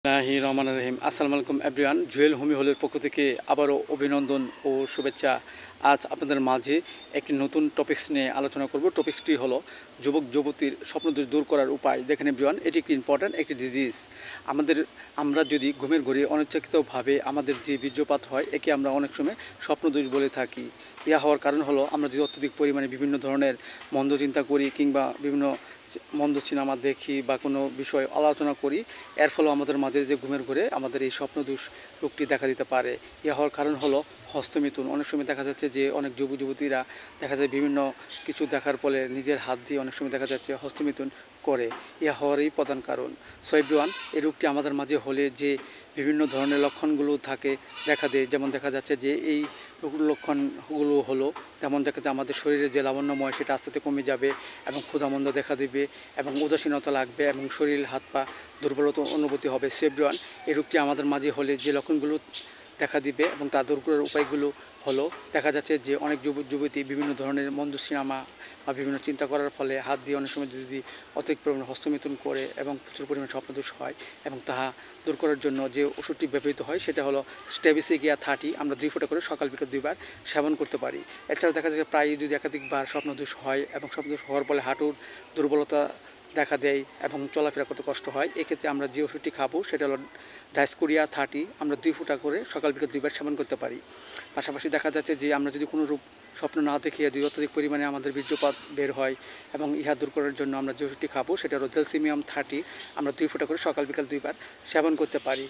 রহমানির রহিম। আসসালামু আলাইকুম এভরিওয়ান। জুয়েল হোমি হলের পক্ষ থেকে আবারও অভিনন্দন ও শুভেচ্ছা। আজ আপনাদের মাঝে একটি নতুন টপিকস নিয়ে আলোচনা করব। টপিকসটি হলো যুবক যুবতীর স্বপ্নদোষ দূর করার উপায়। দেখেন এভরিওয়ান, এটি একটি ইম্পর্ট্যান্ট একটি ডিজিজ। আমরা যদি ঘুমের ঘরে অনিচ্ছাকৃতভাবে আমাদের যে বীর্যপাত হয়, একে আমরা অনেক সময় স্বপ্নদোষ বলে থাকি। ইহা হওয়ার কারণ হলো আমরা যদি অত্যধিক পরিমাণে বিভিন্ন ধরনের মন্দ চিন্তা করি কিংবা বিভিন্ন মন্দ সিনেমা দেখি বা কোনো বিষয় আলোচনা করি, এর ফলে আমাদের মাঝে যে ঘুমের ঘরে আমাদের এই স্বপ্নদোষ রোগটি দেখা দিতে পারে। ইহা হওয়ার কারণ হলো হস্তমিথুন। অনেক সময় দেখা যাচ্ছে যে অনেক যুবক যুবতীরা দেখা যায় বিভিন্ন কিছু দেখার ফলে নিজের হাত দিয়ে অনেক সময় দেখা যাচ্ছে হস্তমিথুন করে। ইহা হওয়ারই প্রধান কারণ। সো এভরিওয়ান, এই রোগটি আমাদের মাঝে হলে যে বিভিন্ন ধরনের লক্ষণগুলো থাকে দেখা দেয়। যেমন দেখা যাচ্ছে যে এই লক্ষণগুলো হলো, যেমন দেখা যাচ্ছে আমাদের শরীরে যে লাবণ্যময় সেটা আস্তে আস্তে কমে যাবে এবং ক্ষুধামন্দ দেখা দেবে এবং উদাসীনতা লাগবে এবং শরীর হাত পা দুর্বলতা অনুভূতি হবে। সো এভরিওয়ান, এই রোগটি আমাদের মাঝে হলে যে লক্ষণগুলো দেখা দিবে এবং তা দূর করার উপায়গুলো হলো, দেখা যাচ্ছে যে অনেক যুবক যুবতী বিভিন্ন ধরনের মন্দ সিনেমা বা বিভিন্ন চিন্তা করার ফলে হাত দিয়ে অনেক সময় যদি অতিরিক্ত পরিমাণে হস্তমিথুন করে এবং প্রচুর পরিমাণে স্বপ্নদোষ হয় এবং তাহা দূর করার জন্য যে ওষুধটি ব্যবহৃত হয় সেটা হলো স্টেবিসিগিয়া 30। আমরা 2 ফোঁটা করে সকাল বিকেল 2 বার সেবন করতে পারি। এছাড়া দেখা যায় প্রায় যদি একাধিকবার স্বপ্নদোষ হয় এবং স্বপ্নদোষ হওয়ার ফলে হাঁটুর দুর্বলতা দেখা দেয় এবং চলাফেরা করতে কষ্ট হয়, এক্ষেত্রে আমরা যে ওষুধটি খাবো সেটা হলো ডাইস্কোরিয়া 30। আমরা 2 ফোঁটা করে সকাল বিকেল 2 বার সেবন করতে পারি। পাশাপাশি দেখা যাচ্ছে যে আমরা যদি কোনো রূপ স্বপ্ন না দেখিয়ে যদি অত্যধিক পরিমাণে আমাদের বীর্যপাত বের হয় এবং ইহা দূর করার জন্য আমরা যে ওষুধটি খাবো সেটা হলো জেলসিমিয়াম 30। আমরা 2 ফোঁটা করে সকাল বিকাল 2 বার সেবন করতে পারি।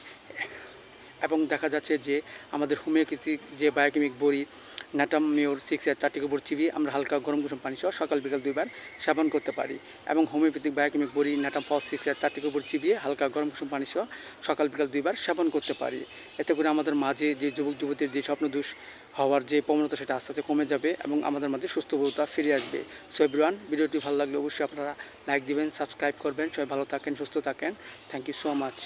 এবং দেখা যাচ্ছে যে আমাদের হোমিওপ্যাথিক যে বায়োকেমিক বড়ি নাটাম মিওর 6 এর 4টি গোবর চিবিয়ে আমরা হালকা গরম কুসুম পানি সহ সকাল বিকাল 2 বার সেবন করতে পারি। এবং হোমিওপ্যাথিক বায়োকেমিক বড়ি নাটাম ফল 6 এর 4টি গোবর চিবিয়ে হালকা গরম কুসুম পানি সহ সকাল বিকাল 2 বার সেবন করতে পারি। এতে করে আমাদের মাঝে যে যুবক যুবতীর যে স্বপ্নদোষ হওয়ার যে প্রবণতা সেটা আস্তে আস্তে কমে যাবে এবং আমাদের মাঝে সুস্থবোধতা ফিরে আসবে। সো এভরিওয়ান, ভিডিওটি ভালো লাগলে অবশ্যই আপনারা লাইক দিবেন, সাবস্ক্রাইব করবেন। সবাই ভালো থাকেন, সুস্থ থাকেন। Thank you so much.